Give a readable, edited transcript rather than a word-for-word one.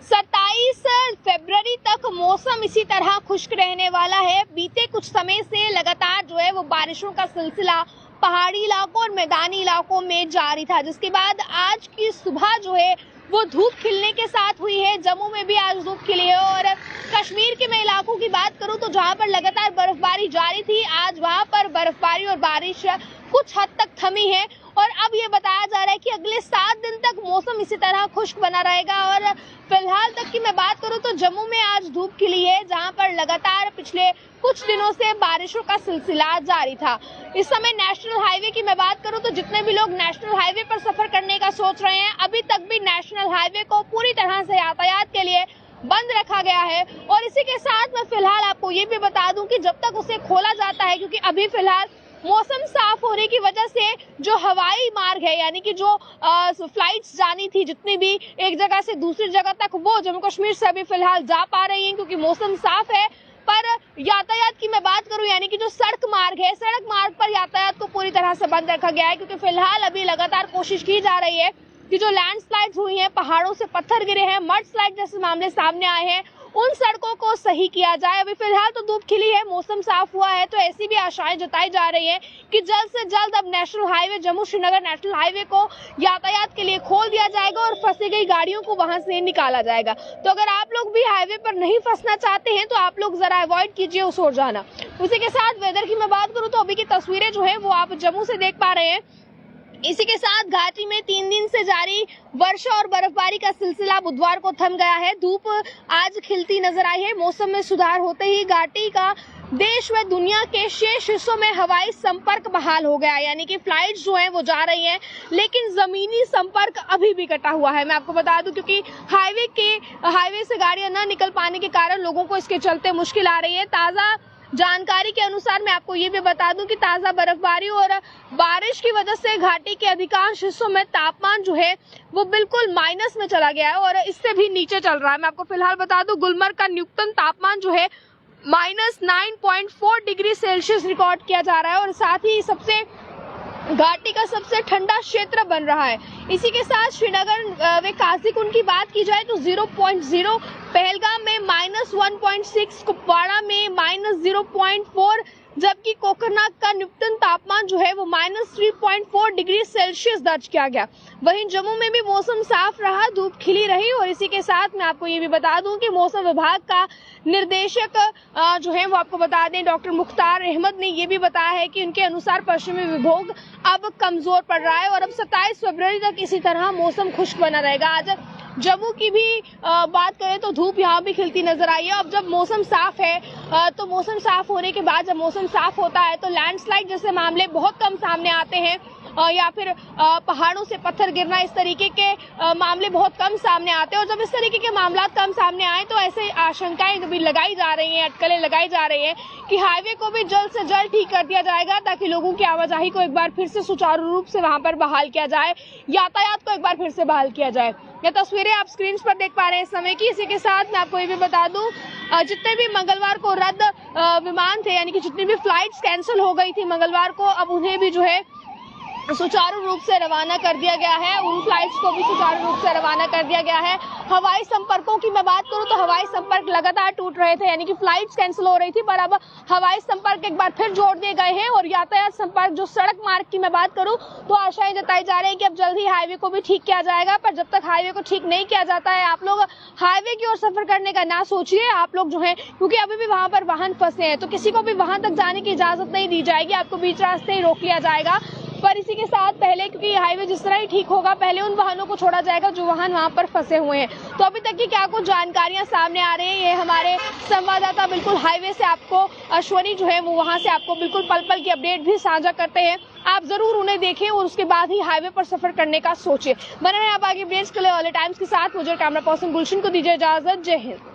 27 फरवरी तक मौसम इसी तरह खुश्क रहने वाला है। बीते कुछ समय से लगातार जो है वो बारिशों का सिलसिला पहाड़ी इलाकों और मैदानी इलाकों में जारी था, जिसके बाद आज की सुबह जो है वो धूप खिलने के साथ हुई है। जम्मू में भी आज धूप खिली है और कश्मीर के मैं इलाकों की बात करूं तो जहां पर लगातार बर्फबारी जारी थी, आज वहां पर बर्फबारी और बारिश कुछ हद तक थमी है। और अब ये बताया जा रहा है कि अगले 7 दिन तक मौसम इसी तरह खुश्क बना रहेगा। और फिलहाल तक की मैं बात करूं तो जम्मू में आज धूप खिली है, जहां पर लगातार पिछले कुछ दिनों से बारिशों का सिलसिला जारी था। इस समय नेशनल हाईवे की मैं बात करूं तो जितने भी लोग नेशनल हाईवे पर सफर करने का सोच रहे हैं, अभी तक भी नेशनल हाईवे को पूरी तरह से यातायात के लिए बंद रखा गया है। और इसी के साथ मैं फिलहाल आपको ये भी बता दूं कि जब तक उसे खोला जाता है, क्योंकि अभी फिलहाल मौसम साफ होने की वजह से जो हवाई मार्ग है, यानी कि जो फ्लाइट्स जानी थी जितनी भी एक जगह से दूसरी जगह तक, वो जम्मू कश्मीर से अभी फिलहाल जा पा रही हैं क्योंकि मौसम साफ है। पर यातायात की मैं बात करूं, यानी कि जो सड़क मार्ग है, सड़क मार्ग पर यातायात को पूरी तरह से बंद रखा गया है, क्योंकि फिलहाल अभी लगातार कोशिश की जा रही है कि जो लैंडस्लाइड्स हुई हैं, पहाड़ों से पत्थर गिरे हैं, मड स्लाइड जैसे मामले सामने आए हैं, उन सड़कों को सही किया जाए। अभी फिलहाल तो धूप खिली है, मौसम साफ हुआ है, तो ऐसी भी आशाएं जताई जा रही हैं कि जल्द से जल्द अब national highway, Jammu Srinagar national highway को यातायात के लिए खोल दिया जाएगा और फंसी गई गाड़ियों को वहां से निकाला जाएगा। तो अगर आप लोग भी हाईवे पर नहीं फंसना चाहते हैं तो आप लोग जरा अवॉइड कीजिए उस ओर जाना। उसी के साथ वेदर की मैं बात करूं तो अभी की तस्वीरें जो है वो आप जम्मू से देख पा रहे हैं। इसी के साथ घाटी में 3 दिन से जारी वर्षा और बर्फबारी का सिलसिला बुधवार को थम गया है। धूप आज खिलती नजर आई है। मौसम में सुधार होते ही घाटी का देश व दुनिया के शेष हिस्सों में हवाई संपर्क बहाल हो गया, यानी कि फ्लाइट्स जो हैं वो जा रही हैं, लेकिन जमीनी संपर्क अभी भी कटा हुआ है। मैं आपको बता दूं, क्योंकि हाईवे से गाड़ियां न निकल पाने के कारण लोगों को इसके चलते मुश्किल आ रही है। ताजा जानकारी के अनुसार मैं आपको ये भी बता दूं कि ताजा बर्फबारी और बारिश की वजह से घाटी के अधिकांश हिस्सों में तापमान जो है वो बिल्कुल माइनस में चला गया है और इससे भी नीचे चल रहा है। मैं आपको फिलहाल बता दूं, गुलमर्ग का न्यूनतम तापमान जो है -9.4 डिग्री सेल्सियस रिकॉर्ड किया जा रहा है और साथ ही घाटी का सबसे ठंडा क्षेत्र बन रहा है। इसी के साथ श्रीनगर व काजीकुंड की बात की जाए तो 0.0, पहलगाम में -1.6, कुपवाड़ा में -0.4, जबकि कोकरनाग का न्यूनतम तापमान जो है वो -3.4 डिग्री सेल्सियस दर्ज किया गया। वहीं जम्मू में भी मौसम साफ रहा, धूप खिली रही। और इसी के साथ मैं आपको ये भी बता दूं कि मौसम विभाग का निर्देशक जो है वो आपको बता दें, डॉक्टर मुख्तार अहमद ने ये भी बताया है कि उनके अनुसार पश्चिमी विभोग अब कमजोर पड़ रहा है और अब 27 फरवरी तक इसी तरह मौसम खुश्क बना रहेगा। आज जम्मू की भी बात करें तो धूप यहाँ भी खिलती नजर आई है। अब जब मौसम साफ है तो मौसम साफ होने के बाद जब मौसम साफ होता है तो लैंडस्लाइड जैसे मामले बहुत कम सामने आते हैं या फिर पहाड़ों से पत्थर गिरना, इस तरीके के मामले बहुत कम सामने आते हैं। और जब इस तरीके के मामला कम सामने आए तो ऐसे आशंकाएं भी लगाई जा रही हैं, अटकलें लगाई जा रही हैं कि हाईवे को भी जल्द से जल्द ठीक कर दिया जाएगा, ताकि लोगों की आवाजाही को एक बार फिर से सुचारू रूप से वहां पर बहाल किया जाए, यातायात को एक बार फिर से बहाल किया जाए। ये तस्वीरें आप स्क्रीन पर देख पा रहे हैं इस समय की। इसी के साथ मैं आपको ये भी बता दूं, जितने भी मंगलवार को रद्द विमान थे, यानी कि जितनी भी फ्लाइट्स कैंसिल हो गई थी मंगलवार को, अब उन्हें भी जो है सुचारू रूप से रवाना कर दिया गया है। उन फ्लाइट्स को भी सुचारू रूप से रवाना कर दिया गया है। हवाई संपर्कों की मैं बात करूं तो हवाई संपर्क लगातार टूट रहे थे, यानी कि फ्लाइट्स कैंसिल हो रही थी, पर अब हवाई संपर्क एक बार फिर जोड़ दिए गए हैं। और यातायात संपर्क, जो सड़क मार्ग की मैं बात करूं तो आशाएं जताई जा रही है कि अब जल्द ही हाईवे को भी ठीक किया जाएगा। पर जब तक हाईवे को ठीक नहीं किया जाता है, आप लोग हाईवे की ओर सफर करने का ना सोचिए। आप लोग जो है, क्योंकि अभी भी वहां पर वाहन फंसे हैं, तो किसी को भी वहां तक जाने की इजाजत नहीं दी जाएगी, आपको बीच रास्ते ही रोक लिया जाएगा। पर इसी के साथ पहले, क्योंकि हाईवे जिस तरह ही ठीक होगा, पहले उन वाहनों को छोड़ा जाएगा जो वाहन वहां पर फंसे हुए हैं। तो अभी तक की क्या कुछ जानकारियां सामने आ रही है, ये हमारे संवाददाता बिल्कुल हाईवे से आपको, अश्वनी जो है वो वहां से आपको बिल्कुल पल पल की अपडेट भी साझा करते हैं। आप जरूर उन्हें देखें और उसके बाद ही हाईवे पर सफर करने का सोचिए। बने रहें आप आगे अपडेट्स के लिए ऑल टाइम्स के साथ। मुझे कैमरा पर्सन गुलशन को दीजिए इजाजत। जय हिंद।